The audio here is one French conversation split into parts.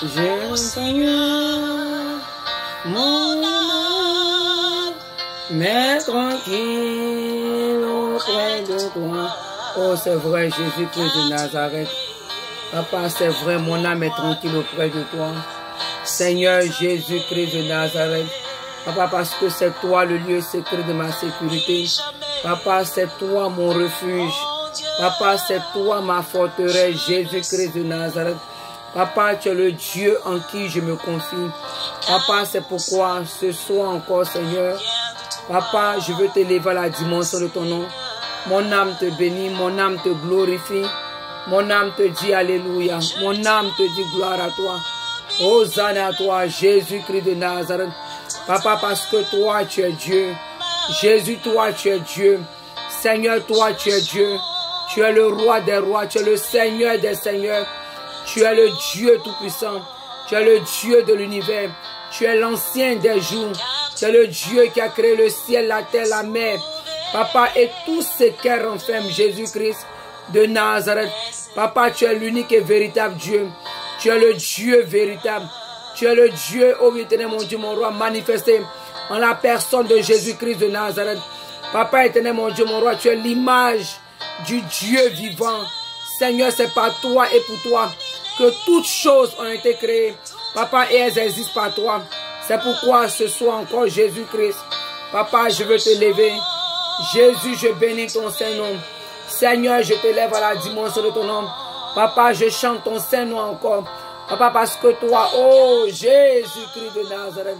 Je Seigneur, mon âme, mais tranquille auprès de toi. Oh, c'est vrai, Jésus-Christ de Nazareth. Papa, c'est vrai, mon âme est tranquille auprès de toi. Seigneur Jésus-Christ de Nazareth. Papa, parce que c'est toi le lieu secret de ma sécurité. Papa, c'est toi mon refuge. Papa, c'est toi ma forteresse, Jésus-Christ de Nazareth. Papa, tu es le Dieu en qui je me confie. Papa, c'est pourquoi ce soir encore, Seigneur, Papa, je veux t'élever à la dimension de ton nom. Mon âme te bénit, mon âme te glorifie. Mon âme te dit Alléluia. Mon âme te dit gloire à toi. Hosanna à toi, Jésus-Christ de Nazareth. Papa, parce que toi, tu es Dieu. Jésus, toi, tu es Dieu. Seigneur, toi, tu es Dieu. Tu es le roi des rois. Tu es le Seigneur des seigneurs. Tu es le Dieu tout-puissant. Tu es le Dieu de l'univers. Tu es l'ancien des jours. Tu es le Dieu qui a créé le ciel, la terre, la mer. Papa, et tout ce qu'elle renferme, Jésus-Christ de Nazareth. Papa, tu es l'unique et véritable Dieu. Tu es le Dieu véritable. Tu es le Dieu, ô éternel, mon Dieu, mon roi, manifesté en la personne de Jésus-Christ de Nazareth. Papa, éternel, mon Dieu, mon roi, tu es l'image du Dieu vivant. Seigneur, c'est par toi et pour toi que toutes choses ont été créées. Papa, et elles existent par toi. C'est pourquoi ce soir encore, Jésus-Christ, Papa, je veux te lever. Jésus, je bénis ton Saint-Nom. Seigneur, je te lève à la dimension de ton nom. Papa, je chante ton Saint-Nom encore. Papa, parce que toi, oh Jésus-Christ de Nazareth,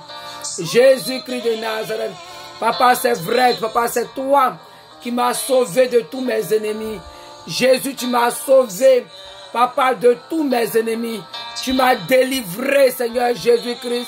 Jésus-Christ de Nazareth, Papa, c'est vrai, Papa, c'est toi qui m'as sauvé de tous mes ennemis. Jésus, tu m'as sauvé, Papa, de tous mes ennemis. Tu m'as délivré, Seigneur Jésus-Christ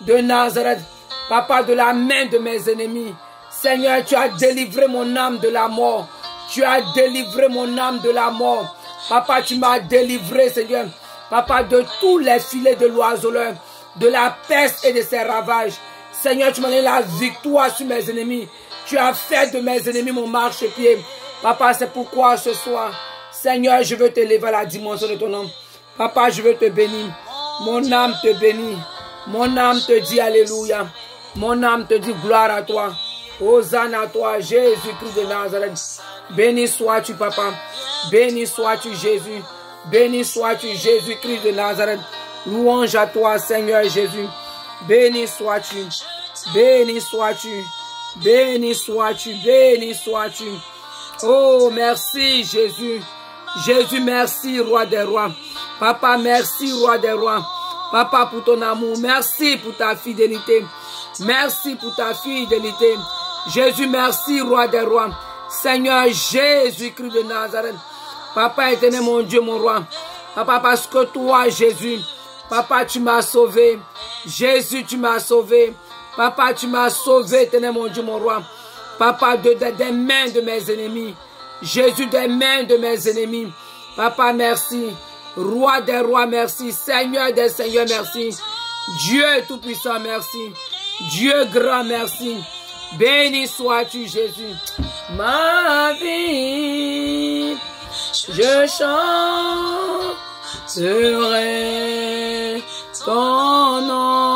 de Nazareth, Papa, de la main de mes ennemis. Seigneur, tu as délivré mon âme de la mort. Tu as délivré mon âme de la mort. Papa, tu m'as délivré, Seigneur, Papa, de tous les filets de l'oiseleur, de la peste et de ses ravages. Seigneur, tu m'as donné la victoire sur mes ennemis. Tu as fait de mes ennemis mon marchepied. Papa, c'est pourquoi ce soir, Seigneur, je veux te lever à la dimension de ton nom. Papa, je veux te bénir. Mon âme te bénit. Mon âme te dit Alléluia. Mon âme te dit gloire à toi. Hosanna à toi, Jésus-Christ de Nazareth. Béni sois-tu, Papa. Béni sois-tu, Jésus. Béni sois-tu, Jésus-Christ de Nazareth. Louange à toi, Seigneur Jésus. Béni sois-tu. Béni sois-tu. Béni sois-tu. Béni sois-tu. Oh, merci, Jésus. Jésus, merci, Roi des rois. Papa, merci, Roi des rois. Papa, pour ton amour. Merci pour ta fidélité. Merci pour ta fidélité. Jésus, merci, Roi des rois. Seigneur Jésus-Christ de Nazareth. Papa éternel, mon Dieu, mon roi. Papa, parce que toi, Jésus, Papa, tu m'as sauvé. Jésus, tu m'as sauvé. Papa, tu m'as sauvé, éternel, mon Dieu, mon roi. Papa, des mains de mes ennemis. Jésus, des mains de mes ennemis. Papa, merci. Roi des rois, merci. Seigneur des seigneurs, merci. Dieu tout-puissant, merci. Dieu grand, merci. Béni sois-tu, Jésus. Ma vie, je chanterai ton nom.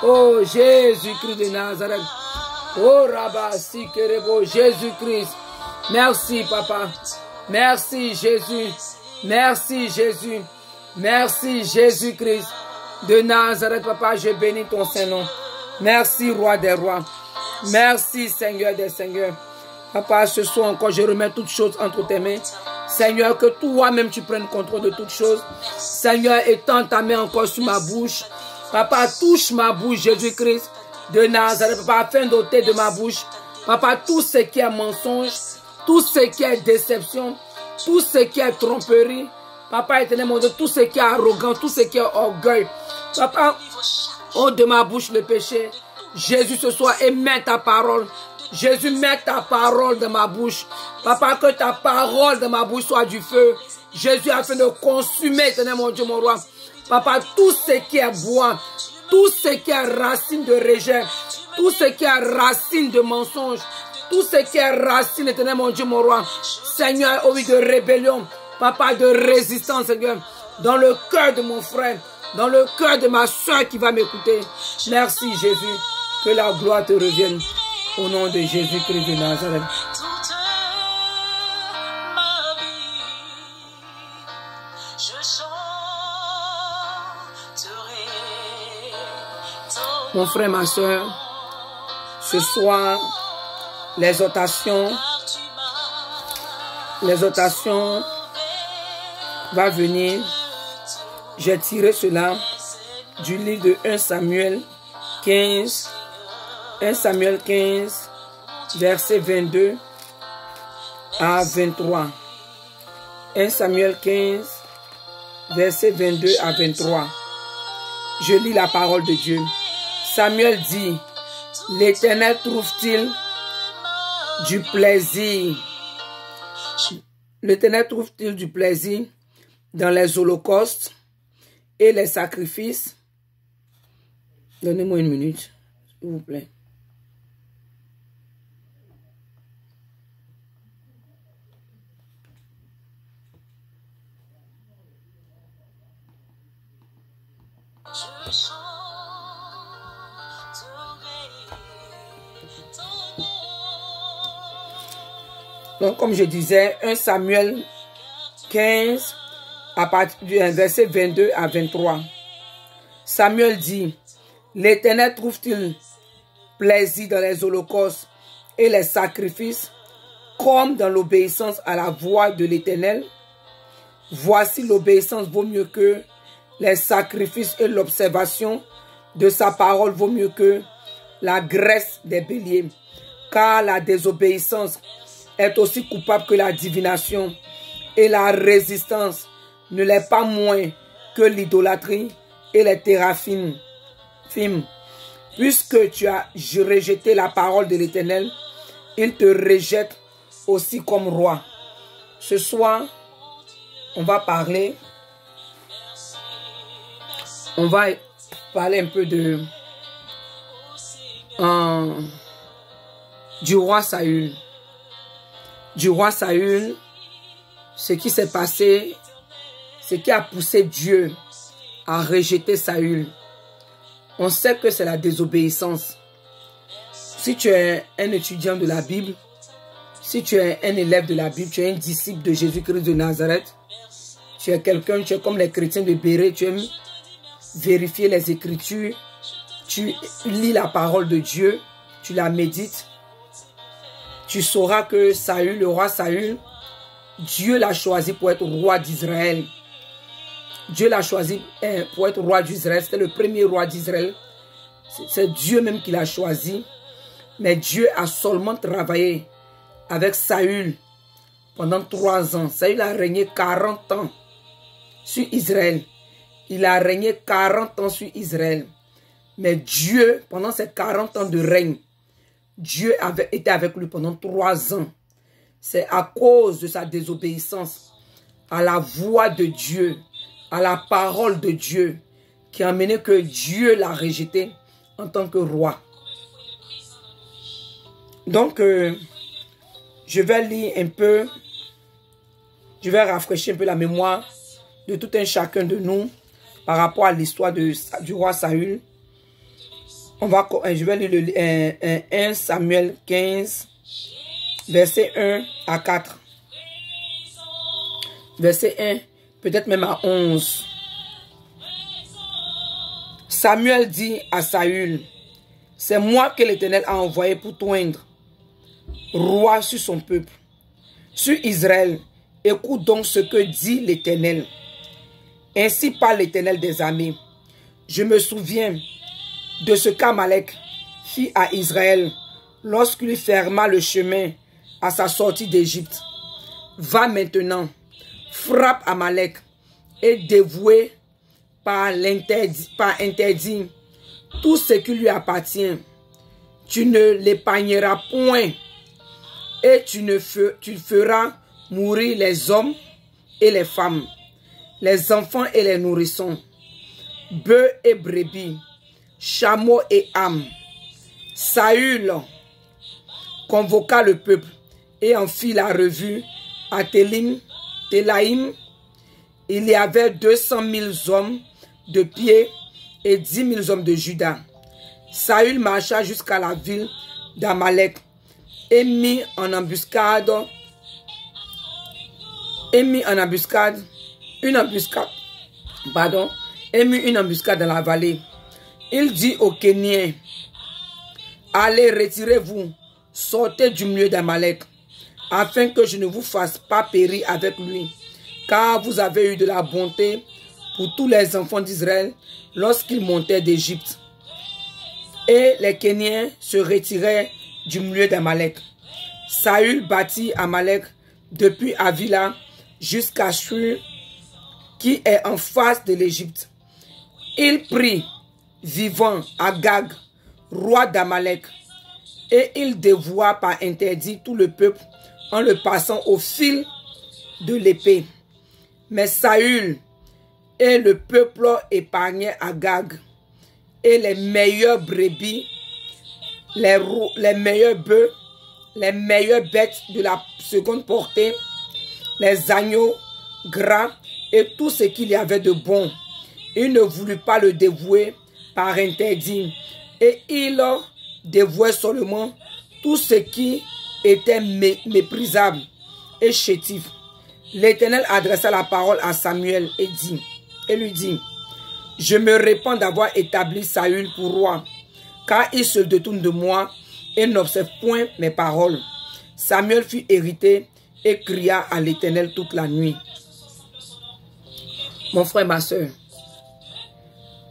Oh, Jésus-Christ de Nazareth. Oh, Rabba Sikerebo, Jésus-Christ. Merci, Papa. Merci, Jésus. Merci, Jésus. Merci, Jésus-Christ de Nazareth, Papa. Je bénis ton Saint-Nom. Merci, Roi des rois. Merci, Seigneur des seigneurs. Papa, ce soir encore, je remets toutes choses entre tes mains. Seigneur, que toi-même tu prennes contrôle de toutes choses. Seigneur, étends ta main encore sur ma bouche. Papa, touche ma bouche, Jésus-Christ de Nazareth, Papa, afin d'ôter de ma bouche, Papa, tout ce qui est mensonge, tout ce qui est déception, tout ce qui est tromperie, Papa éternel, mon Dieu, tout ce qui est arrogant, tout ce qui est orgueil, Papa, ôte de ma bouche le péché. Jésus, ce soir, émets ta parole. Jésus, mets ta parole dans ma bouche. Papa, que ta parole dans ma bouche soit du feu. Jésus, afin de consumer, éternel, mon Dieu, mon roi. Papa, tout ce qui est bois, tout ce qui est racine de rejet, tout ce qui est racine de mensonge, tout ce qui est racine, éternel, mon Dieu, mon roi. Seigneur, oh oui, de rébellion, papa, de résistance, Seigneur, dans le cœur de mon frère, dans le cœur de ma soeur qui va m'écouter. Merci, Jésus, que la gloire te revienne, au nom de Jésus-Christ de Nazareth. Mon frère, ma soeur, ce soir, l'exhortation va venir. J'ai tiré cela du livre de 1 Samuel 15, verset 22 à 23. 1 Samuel 15, verset 22 à 23. Je lis la parole de Dieu. Samuel dit, l'Éternel trouve-t-il du plaisir? L'Éternel trouve-t-il du plaisir dans les holocaustes et les sacrifices? Donnez-moi une minute, s'il vous plaît. Donc, comme je disais, 1 Samuel 15, à partir du verset 22 à 23. Samuel dit, l'Éternel trouve-t-il plaisir dans les holocaustes et les sacrifices, comme dans l'obéissance à la voix de l'Éternel? Voici, l'obéissance vaut mieux que les sacrifices et l'observation de sa parole vaut mieux que la graisse des béliers. Car la désobéissance est aussi coupable que la divination, et la résistance ne l'est pas moins que l'idolâtrie et les théraphim. Puisque tu as rejeté la parole de l'Éternel, il te rejette aussi comme roi. Ce soir, on va parler un peu du roi Saül. Du roi Saül, ce qui s'est passé, ce qui a poussé Dieu à rejeter Saül. On sait que c'est la désobéissance. Si tu es un étudiant de la Bible, si tu es un élève de la Bible, tu es un disciple de Jésus-Christ de Nazareth, tu es quelqu'un, tu es comme les chrétiens de Béret, tu aimes vérifier les Écritures, tu lis la parole de Dieu, tu la médites, tu sauras que Saül, le roi Saül, Dieu l'a choisi pour être roi d'Israël. Dieu l'a choisi pour être roi d'Israël. C'était le premier roi d'Israël. C'est Dieu même qui l'a choisi. Mais Dieu a seulement travaillé avec Saül pendant 3 ans. Saül a régné 40 ans sur Israël. Il a régné 40 ans sur Israël. Mais Dieu, pendant ces 40 ans de règne, Dieu avait été avec lui pendant 3 ans. C'est à cause de sa désobéissance à la voix de Dieu, à la parole de Dieu, qui a amené que Dieu l'a rejeté en tant que roi. Donc, je vais lire un peu, je vais rafraîchir un peu la mémoire de tout un chacun de nous par rapport à l'histoire du roi Saül. Je vais lire 1 Samuel 15, verset 1 à 4. Verset 1, peut-être même à 11. Samuel dit à Saül, c'est moi que l'Éternel a envoyé pour t'oindre roi sur son peuple, sur Israël. Écoute donc ce que dit l'Éternel. Ainsi parle l'Éternel des armées. Je me souviens de ce qu'Amalek fit à Israël lorsqu'il ferma le chemin à sa sortie d'Égypte. Va maintenant, frappe Amalek et dévoué par interdit tout ce qui lui appartient. Tu ne l'épargneras point et tu feras mourir les hommes et les femmes, les enfants et les nourrissons, bœufs et brebis, chameaux et âmes. Saül convoqua le peuple et en fit la revue à Télaïm, il y avait 200 000 hommes de pied et 10 000 hommes de Juda. Saül marcha jusqu'à la ville d'Amalek et mit en embuscade une embuscade dans la vallée. Il dit aux Kéniens, allez, retirez-vous, sortez du milieu d'Amalek, afin que je ne vous fasse pas périr avec lui, car vous avez eu de la bonté pour tous les enfants d'Israël lorsqu'ils montaient d'Égypte. Et les Kéniens se retiraient du milieu d'Amalek. Saül bâtit Amalek depuis Avila jusqu'à Shur, qui est en face de l'Égypte. Il prit vivant Agag, roi d'Amalek, et il dévoua par interdit tout le peuple en le passant au fil de l'épée. Mais Saül et le peuple épargnaient Agag, et les meilleures brebis, les meilleurs bœufs, les meilleures bêtes de la seconde portée, les agneaux gras et tout ce qu'il y avait de bon. Il ne voulut pas le dévouer par interdit, et il dévouait seulement tout ce qui était méprisable et chétif. L'Éternel adressa la parole à Samuel et lui dit, je me répands d'avoir établi Saül pour roi, car il se détourne de moi et n'observe point mes paroles. Samuel fut irrité et cria à l'Éternel toute la nuit. Mon frère, ma soeur,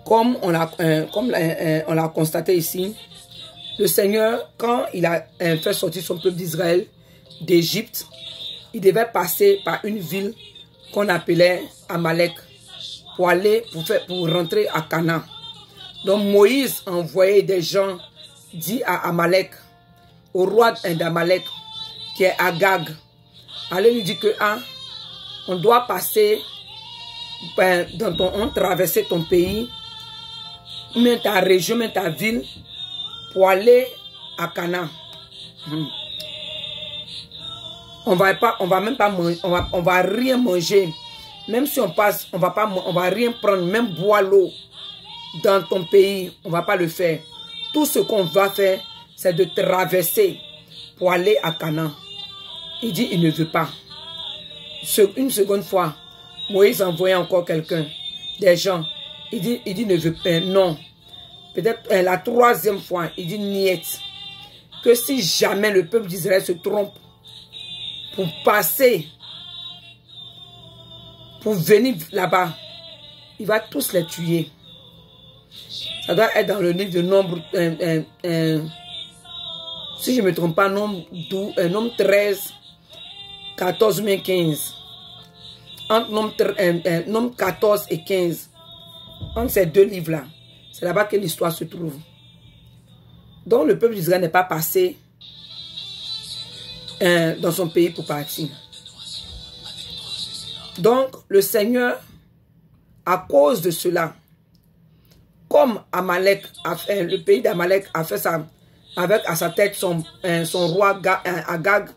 comme on l'a constaté ici, le Seigneur, quand il a fait sortir son peuple d'Israël d'Égypte, il devait passer par une ville qu'on appelait Amalek pour rentrer à Canaan. Donc Moïse envoyait des gens, dit à Amalek, au roi d'Amalek, qui est Agag, allez lui dire que on doit passer, on traverser ton pays, même ta région, même ta ville, pour aller à Canaan. On va rien manger. Même si on passe, on va rien prendre, même boire l'eau dans ton pays, on va pas le faire. Tout ce qu'on va faire, c'est de traverser pour aller à Canaan. Il dit, il ne veut pas. Une seconde fois, Moïse envoyait encore quelqu'un, des gens. Il dit, ne veut pas, non. Peut-être la troisième fois, il dit, niet. Que si jamais le peuple d'Israël se trompe pour passer, pour venir là-bas, il va tous les tuer. Ça doit être dans le livre de Nombre, si je ne me trompe pas, Nombre 13, 14 ou 15. Entre Nombre 14 et 15. Entre ces deux livres-là, c'est là-bas que l'histoire se trouve. Donc le peuple d'Israël n'est pas passé dans son pays pour partir. Donc le Seigneur, à cause de cela, comme Amalek le pays d'Amalek a fait ça, avec à sa tête son roi Agag,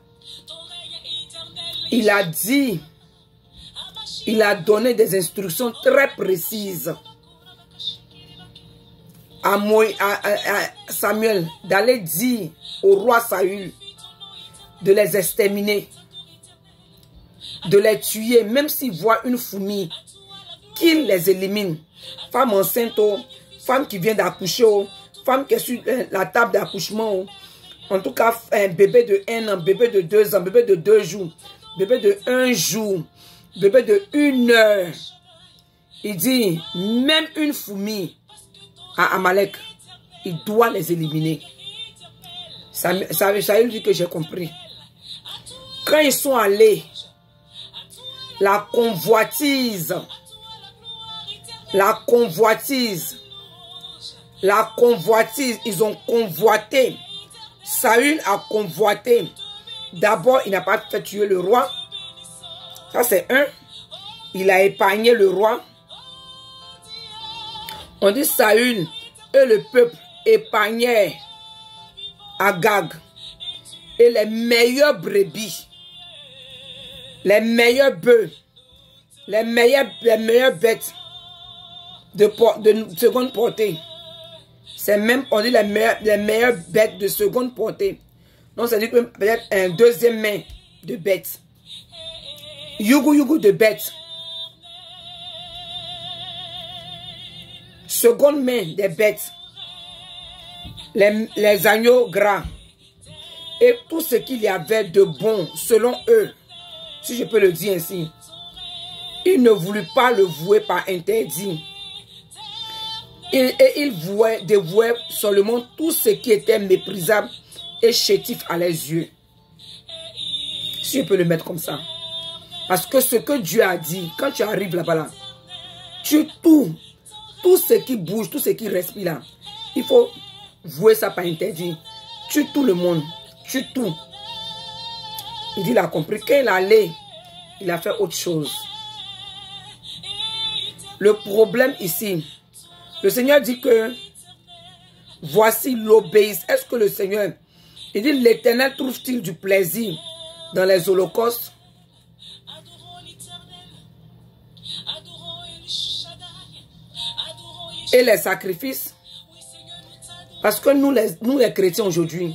il a donné des instructions très précises à Samuel d'aller dire au roi Saül de les exterminer, de les tuer, même s'il voit une fourmi, qu'il les élimine. Femme enceinte, femme qui vient d'accoucher, femme qui est sur la table d'accouchement, en tout cas un bébé de 1 an, bébé de 2 ans, bébé de 2 jours, bébé de 1 jour, bébé de 1 heure. Il dit, même une fourmi à Amalek, il doit les éliminer. Saül dit que j'ai compris. Quand ils sont allés, la convoitise, ils ont convoité. Saül a convoité. D'abord, il n'a pas fait tuer le roi. Ça, c'est un. Il a épargné le roi. On dit Saül et le peuple épargnaient Agag et les meilleures brebis les meilleurs bœufs, les meilleures bêtes de seconde portée. C'est même, on dit les meilleures bêtes de seconde portée. Donc, ça dit que peut-être un deuxième main de bêtes. Yugu de bêtes. Seconde main des bêtes. Les agneaux gras. Et tout ce qu'il y avait de bon, selon eux, si je peux le dire ainsi, ils ne voulaient pas le vouer par interdit. Et ils dévouaient seulement tout ce qui était méprisable et chétif à leurs yeux. Si je peux le mettre comme ça. Parce que ce que Dieu a dit, quand tu arrives là-bas, là, tu tout ce qui bouge, tout ce qui respire là, il faut vouer ça par interdit. Tue tout le monde. Tue tout. Il dit, il a compris. Quand il allait, il a fait autre chose. Le problème ici, le Seigneur dit que voici l'obéissance. Est-ce que le Seigneur, il dit, l'Éternel trouve-t-il du plaisir dans les holocaustes? Et les sacrifices? Parce que nous les chrétiens aujourd'hui,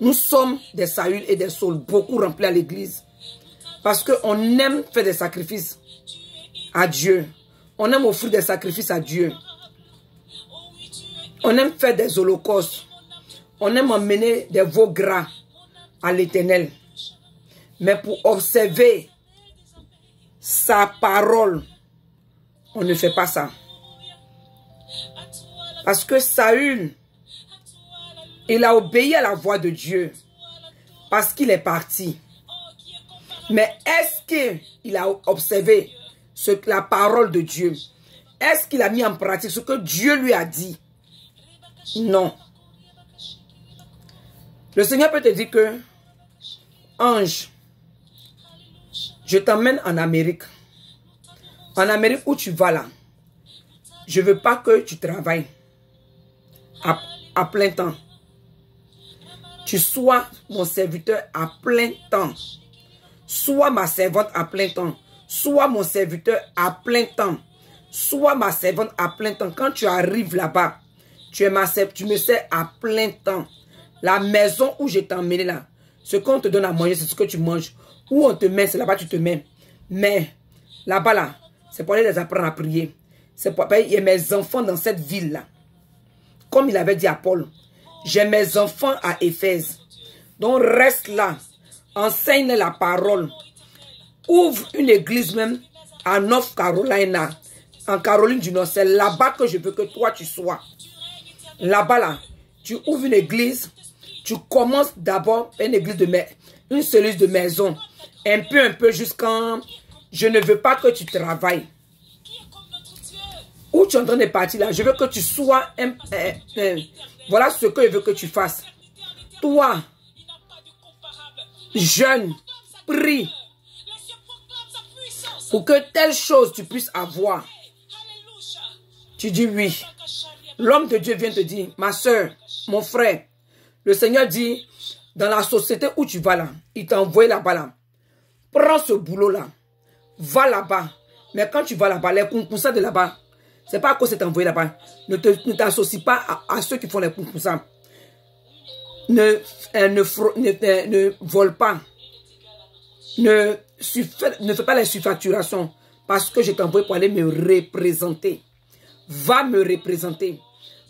nous sommes des Saül et des Saul, beaucoup remplis à l'église. Parce qu'on aime faire des sacrifices à Dieu. On aime offrir des sacrifices à Dieu. On aime faire des holocaustes. On aime emmener des veaux gras à l'Éternel. Mais pour observer sa parole, on ne fait pas ça. Parce que Saül, il a obéi à la voix de Dieu parce qu'il est parti. Mais est-ce qu'il a observé la parole de Dieu? Est-ce qu'il a mis en pratique ce que Dieu lui a dit? Non. Le Seigneur peut te dire que, ange, je t'emmène en Amérique. En Amérique où tu vas là, je ne veux pas que tu travailles à plein temps. Tu sois mon serviteur à plein temps. Sois ma servante à plein temps. Sois mon serviteur à plein temps. Sois ma servante à plein temps. Quand tu arrives là-bas, tu me sers à plein temps. La maison où je t'ai emmené là, ce qu'on te donne à manger, c'est ce que tu manges. Où on te met, c'est là-bas que tu te mets. Mais là-bas, là, c'est pour aller les apprendre à prier. C'est pour il y a mes enfants dans cette ville-là. Comme il avait dit à Paul, j'ai mes enfants à Éphèse. Donc reste là. Enseigne la parole. Ouvre une église même à North Carolina. En Caroline du Nord. C'est là-bas que je veux que toi tu sois. Là-bas là. Tu ouvres une église. Tu commences d'abord une cellule de maison. Un peu jusqu'en... Je ne veux pas que tu travailles. Où tu es en train de partir là, je veux que tu sois... voilà ce que je veux que tu fasses. Toi, jeune, prie pour que telle chose tu puisses avoir. Tu dis oui. L'homme de Dieu vient te dire, ma soeur, mon frère, le Seigneur dit, dans la société où tu vas là, il t'a envoyé là-bas là. Prends ce boulot là. Va là-bas. Mais quand tu vas là-bas, les concours de là-bas, c'est pas à cause de t'envoyer là-bas. Ne t'associe pas à ceux qui font les concours. Ne vole pas. Ne fais pas les surfacturations. Parce que je t'ai envoyé pour aller me représenter. Va me représenter.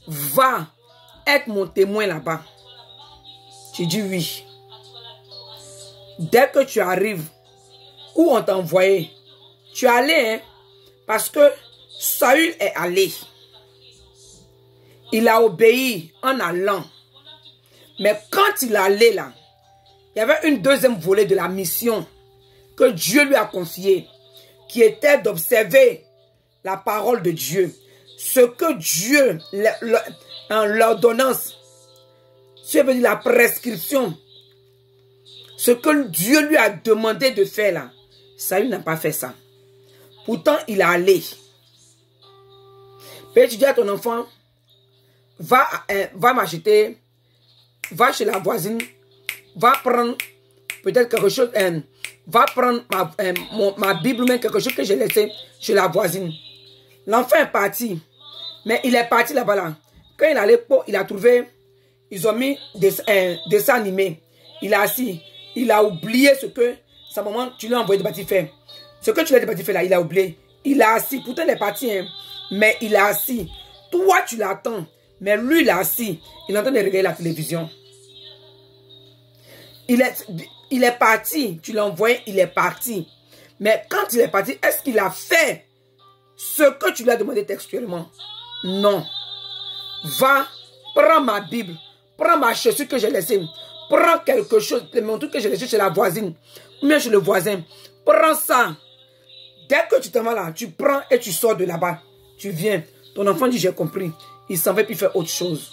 Va être mon témoin là-bas. Tu dis oui. Dès que tu arrives, où on t'a envoyé, tu es allé, hein, parce que Saül est allé. Il a obéi en allant. Mais quand il allait là, il y avait une deuxième volée de la mission que Dieu lui a confiée, qui était d'observer la parole de Dieu. Ce que Dieu, l'ordonnance, je veux dire la prescription, ce que Dieu lui a demandé de faire là, Saül n'a pas fait ça. Pourtant, il est allé. Puis tu dis à ton enfant, va m'acheter, va chez la voisine, va prendre peut-être quelque chose, va prendre ma Bible, même quelque chose que j'ai laissé chez la voisine. L'enfant est parti. Mais il est parti là-bas. Là. Quand il allait, il a trouvé, ils ont mis des dessins animés. Il a assis. Il a oublié ce que sa maman, tu lui as envoyé de bâtir faire. Ce que tu lui as dit faire là, il a oublié. Il a assis. Pourtant, il est parti. Hein, mais il a assis. Toi, tu l'attends. Mais lui, il a assis. Il est en train de regarder la télévision. Il est parti. Tu l'as envoyé, il est parti. Mais quand il est parti, est-ce qu'il a fait ce que tu lui as demandé textuellement? Non. Va, prends ma Bible. Prends ma chaussure que j'ai laissée. Prends quelque chose, mon truc que j'ai laissé chez la voisine. Ou bien chez le voisin. Prends ça. Dès que tu t'en vas là, tu prends et tu sors de là-bas. Tu viens. Ton enfant dit, j'ai compris. Il s'en va puis faire autre chose.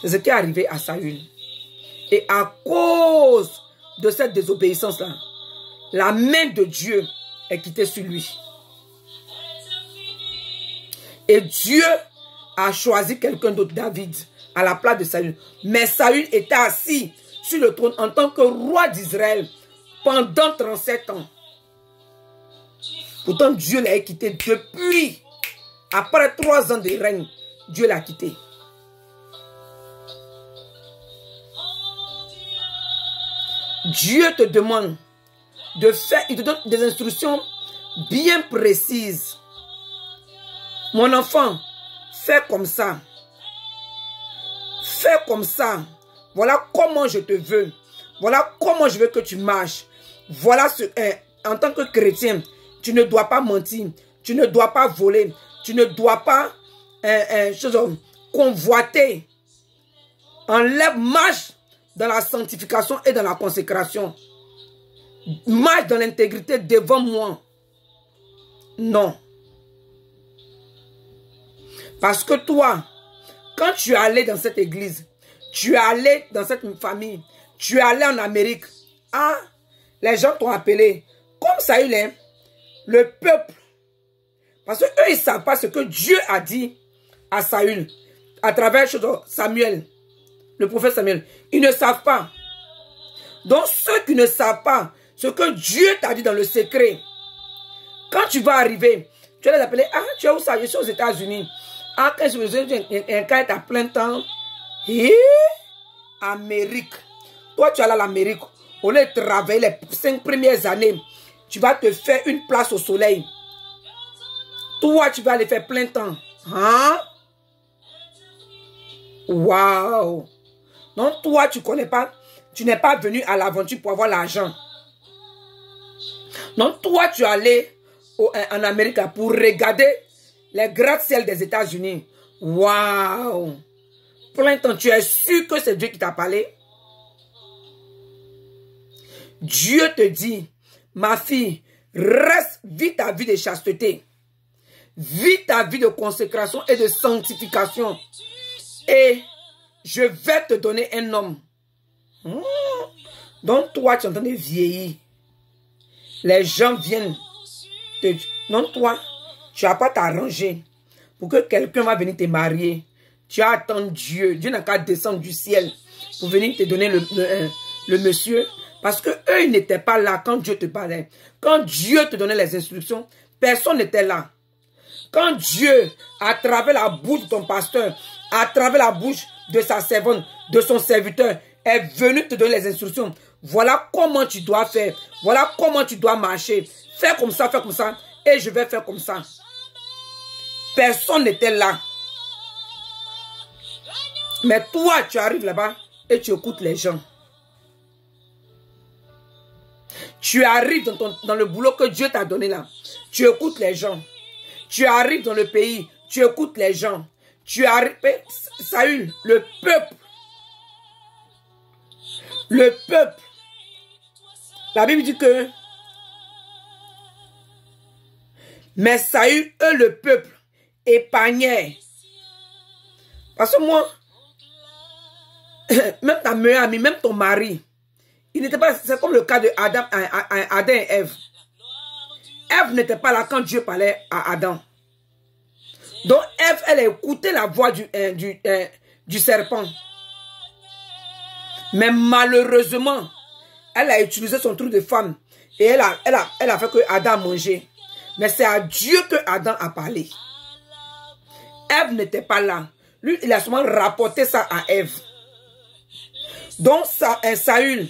C'est ce qui est arrivé à Saül. Et à cause de cette désobéissance-là, la main de Dieu est quittée sur lui. Et Dieu a choisi quelqu'un d'autre, David, à la place de Saül. Mais Saül était assis sur le trône en tant que roi d'Israël pendant 37 ans. Pourtant, Dieu l'a quitté depuis. Après 3 ans de règne, Dieu l'a quitté. Dieu te demande de faire, il te donne des instructions bien précises. Mon enfant, fais comme ça. Fais comme ça. Voilà comment je te veux. Voilà comment je veux que tu marches. Voilà ce en tant que chrétien, tu ne dois pas mentir. Tu ne dois pas voler. Tu ne dois pas convoiter. Enlève, marche dans la sanctification et dans la consécration. Marche dans l'intégrité devant moi. Non. Parce que toi, quand tu es allé dans cette église, tu es allé dans cette famille, tu es allé en Amérique, ah, les gens t'ont appelé. Comme Saül, hein, le peuple. Parce qu'eux, ils ne savent pas ce que Dieu a dit à Saül, à travers Samuel, le prophète Samuel. Ils ne savent pas. Donc, ceux qui ne savent pas ce que Dieu t'a dit dans le secret, quand tu vas arriver, tu vas les appeler, ah, tu es où ça? Je suis aux États-Unis. Ah, quand je suis un cas à plein temps. Et Amérique. Toi, tu es allé à l'Amérique. Au lieu de travailler les 5 premières années, tu vas te faire une place au soleil. Toi, tu vas aller faire plein temps. Hein? Waouh! Non, toi, tu ne connais pas. Tu n'es pas venu à l'aventure pour avoir l'argent. Non, toi, tu es allé en Amérique pour regarder les gratte-ciel des États-Unis. Waouh! Plein temps, tu es sûr que c'est Dieu qui t'a parlé? Dieu te dit, ma fille, reste, vis ta vie de chasteté. Vis ta vie de consécration et de sanctification. Et je vais te donner un homme. Donc toi, tu es en train de vieillir. Les gens viennent. Non, toi, tu n'as pas t'arranger pour que quelqu'un va venir te marier. Tu attends Dieu. Dieu n'a qu'à descendre du ciel pour venir te donner le monsieur. Parce que eux, ils n'étaient pas là quand Dieu te parlait. Quand Dieu te donnait les instructions, personne n'était là. Quand Dieu, à travers la bouche de ton pasteur, à travers la bouche de sa servante, de son serviteur, est venu te donner les instructions. Voilà comment tu dois faire. Voilà comment tu dois marcher. Fais comme ça, et je vais faire comme ça. Personne n'était là. Mais toi, tu arrives là-bas et tu écoutes les gens. Tu arrives dans le boulot que Dieu t'a donné là. Tu écoutes les gens. Tu arrives dans le pays. Tu écoutes les gens. Tu arrives... Saül, le peuple. Le peuple. La Bible dit que... Mais Saül, eux, le peuple, épargnait. Parce que moi, même ta meilleure amie, même ton mari, il n'était pas... C'est comme le cas de Adam et Ève. Ève n'était pas là quand Dieu parlait à Adam. Donc Ève, elle a écouté la voix du serpent. Mais malheureusement, elle a utilisé son truc de femme. Et elle a fait que Adam mangeait. Mais c'est à Dieu que Adam a parlé. Ève n'était pas là. Lui, il a seulement rapporté ça à Ève. Donc, Saül,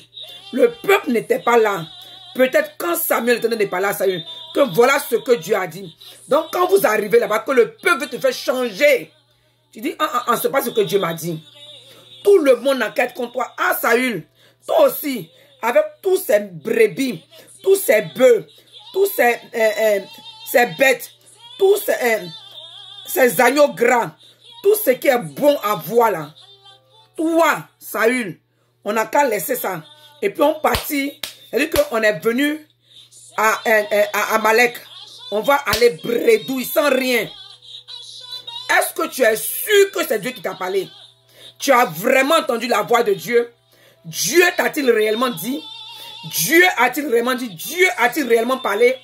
le peuple n'était pas là. Peut-être quand Samuel était pas là, Saül, que voilà ce que Dieu a dit. Donc, quand vous arrivez là-bas, que le peuple veut te faire changer, tu dis, c'est pas ce que Dieu m'a dit. Tout le monde enquête contre toi. Ah, Saül, toi aussi, avec tous ces brebis, tous ces bœufs, tous ces bêtes, tous ces agneaux gras, tout ce qui est bon à voir là. Toi, Saül, on n'a qu'à laisser ça. Et puis on partit. C'est-à-dire qu'on est venu à Amalek. On va aller bredouille sans rien. Est-ce que tu es sûr que c'est Dieu qui t'a parlé? Tu as vraiment entendu la voix de Dieu? Dieu t'a-t-il réellement dit? Dieu a-t-il réellement dit? Dieu a-t-il réellement parlé?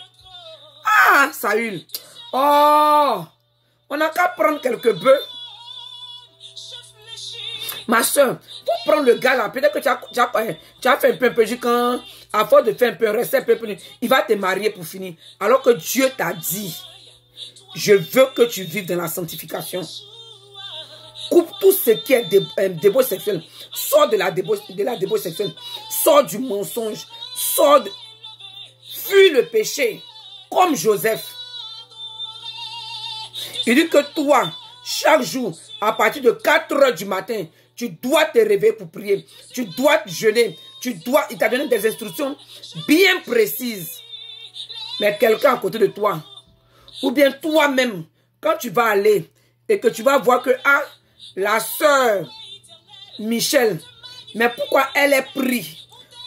Ah, Saül. Oh, on n'a qu'à prendre quelques bœufs. Ma soeur, pour prendre le gars là, peut-être que tu as fait un peu, quand, à force de faire un peu, rester un peu, il va te marier pour finir. Alors que Dieu t'a dit, je veux que tu vives dans la sanctification. Coupe tout ce qui est débauche sexuelle. Sors de la débauche sexuelle. Sors du mensonge. Fuis le péché. Comme Joseph. Il dit que toi, chaque jour, à partir de 4 heures du matin, tu dois te réveiller pour prier. Tu dois jeûner. Il t'a donné des instructions bien précises. Mais quelqu'un à côté de toi, ou bien toi-même, quand tu vas aller et que tu vas voir que, la sœur Michel, mais pourquoi elle est prise?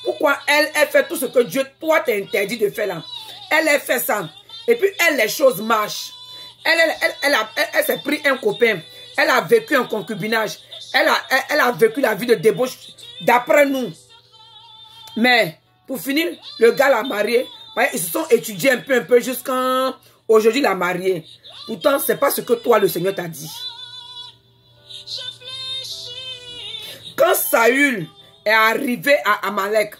Pourquoi elle fait tout ce que Dieu, toi, t'a interdit de faire là? Elle fait ça. Et puis, les choses marchent. Elle s'est pris un copain. Elle a vécu un concubinage. Elle a vécu la vie de débauche d'après nous. Mais, pour finir, le gars l'a marié. Ils se sont étudiés un peu jusqu'à aujourd'hui l'a marié. Pourtant, ce n'est pas ce que toi, le Seigneur, t'a dit. Quand Saül est arrivé à Amalek,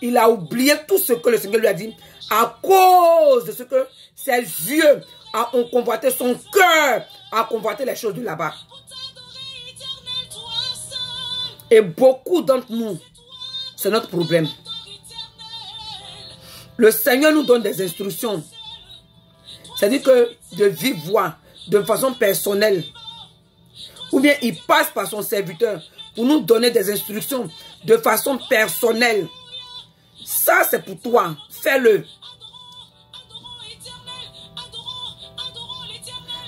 il a oublié tout ce que le Seigneur lui a dit à cause de ce que ses yeux ont convoité, son cœur a convoité les choses de là-bas. Et beaucoup d'entre nous, c'est notre problème. Le Seigneur nous donne des instructions. C'est-à-dire que de vive voix, de façon personnelle, ou bien il passe par son serviteur pour nous donner des instructions de façon personnelle. Ça, c'est pour toi. Fais-le.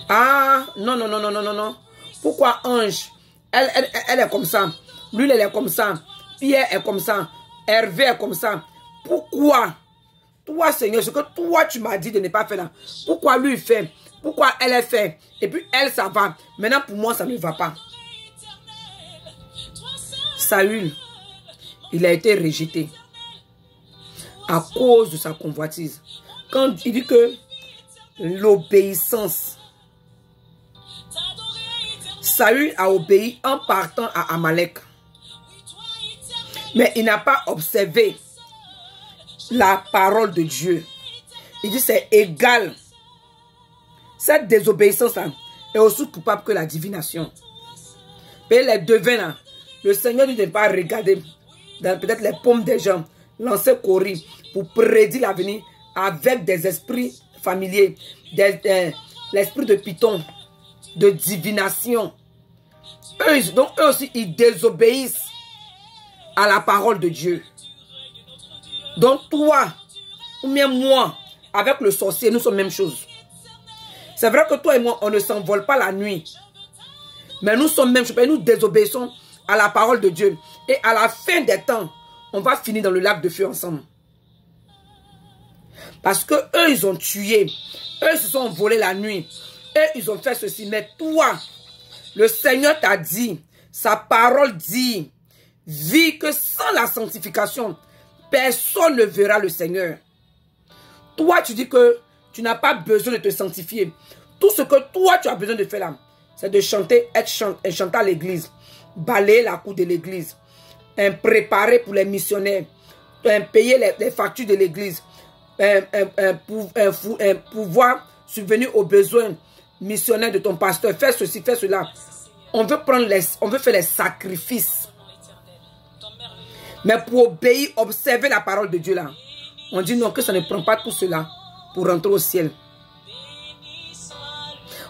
Ah, non. Pourquoi Ange? Elle est comme ça. Lui, elle est comme ça. Pierre est comme ça. Hervé est comme ça. Pourquoi? Toi, Seigneur, ce que toi, tu m'as dit de ne pas faire là. Pourquoi lui fait? Pourquoi elle est fait? Et puis elle, ça va. Maintenant, pour moi, ça ne va pas. Saül, il a été rejeté à cause de sa convoitise. Quand il dit que l'obéissance, Saül a obéi en partant à Amalek. Mais il n'a pas observé la parole de Dieu. Il dit c'est égal. Cette désobéissance-là est aussi coupable que la divination. Et les devins là, le Seigneur ne doit pas regarder dans peut-être les paumes des gens, lancer courir pour prédire l'avenir avec des esprits familiers, l'esprit de Python, de divination. Donc eux aussi, ils désobéissent à la parole de Dieu. Donc toi, ou bien moi, avec le sorcier, nous sommes même chose. C'est vrai que toi et moi, on ne s'envole pas la nuit. Mais nous sommes même chose. Nous désobéissons à la parole de Dieu. Et à la fin des temps, on va finir dans le lac de feu ensemble. Parce que eux, ils ont tué. Eux, se sont envolés la nuit. Eux, ils ont fait ceci. Mais toi, le Seigneur t'a dit, sa parole dit, vis que sans la sanctification, personne ne verra le Seigneur. Toi, tu dis que tu n'as pas besoin de te sanctifier. Tout ce que toi, tu as besoin de faire là, c'est de chanter, chanter à l'église, balayer la cour de l'église, préparer pour les missionnaires, payer les factures de l'église, pouvoir subvenir aux besoins missionnaires de ton pasteur. Fais ceci, fais cela. On veut faire les sacrifices. Mais pour obéir, observer la parole de Dieu là, on dit non, que ça ne prend pas tout cela pour rentrer au ciel.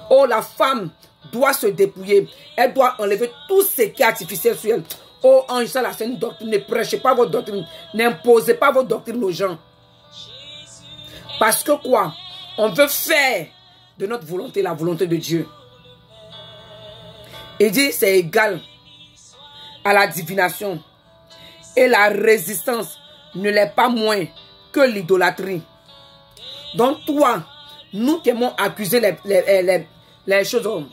Oh, la femme doit se dépouiller. Elle doit enlever tout ce qui est artificiel sur elle. Oh, ange, ça là, c'est une doctrine. Ne prêchez pas votre doctrine. N'imposez pas votre doctrine aux gens. Parce que quoi? On veut faire de notre volonté la volonté de Dieu. Il dit c'est égal à la divination. Et la résistance ne l'est pas moins que l'idolâtrie. Donc toi, nous qui aimons accuser les choses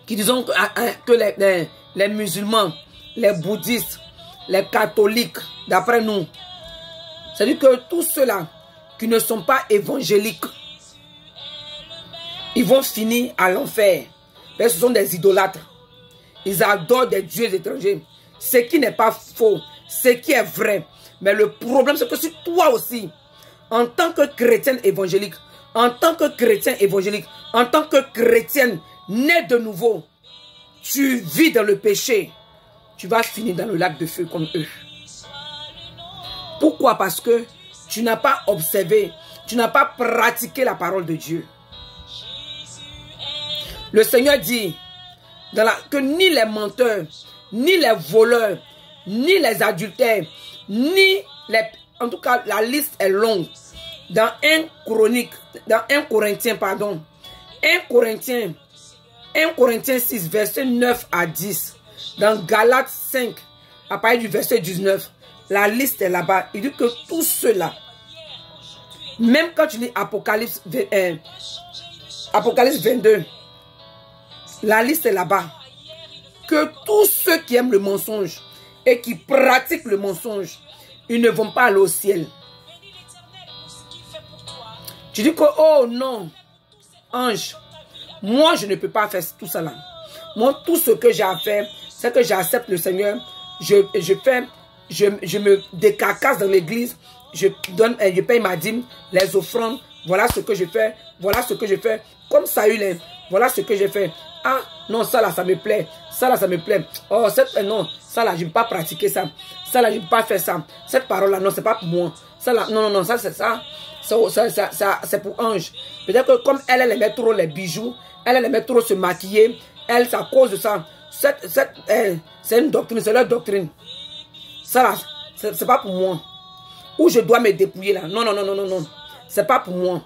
qui disons que les musulmans, les bouddhistes, les catholiques, d'après nous, c'est-à-dire que tous ceux-là qui ne sont pas évangéliques, ils vont finir à l'enfer. Ce sont des idolâtres. Ils adorent des dieux étrangers. Ce qui n'est pas faux, ce qui est vrai. Mais le problème, c'est que si toi aussi, en tant que chrétienne évangélique, en tant que chrétien évangélique, en tant que chrétienne née de nouveau, tu vis dans le péché, tu vas finir dans le lac de feu comme eux. Pourquoi? Parce que tu n'as pas observé, tu n'as pas pratiqué la parole de Dieu. Le Seigneur dit que ni les menteurs, ni les voleurs, ni les adultères, ni les... En tout cas, la liste est longue. Dans 1 Corinthiens 6, verset 9 à 10. Dans Galates 5, à partir du verset 19, la liste est là-bas. Il dit que tous ceux-là, même quand tu lis Apocalypse 22, la liste est là-bas. Que tous ceux qui aiment le mensonge et qui pratiquent le mensonge, ils ne vont pas aller au ciel. Tu dis que, oh non, ange, moi je ne peux pas faire tout ça là. Moi, tout ce que j'ai à faire, c'est que j'accepte le Seigneur. Je me décarcasse dans l'église. Je paye ma dîme, les offrandes. Voilà ce que je fais. Voilà ce que je fais. Comme Saül, voilà ce que j'ai fait. Ah, non, ça là, ça me plaît. Ça là, ça me plaît. Oh, non, ça là, je ne peux pas pratiquer ça. Ça là, je ne peux pas faire ça. Cette parole là, non, c'est pas pour moi. Ça là, non, non, non, ça c'est ça. C'est pour ange. Peut-être que comme elle aimait trop les bijoux, elle aimait trop se maquiller, elle, c'est à cause de ça. C'est une doctrine, c'est leur doctrine. Ça là, c'est pas pour moi. Ou je dois me dépouiller là. Non, non, non, non, non, non. C'est pas pour moi.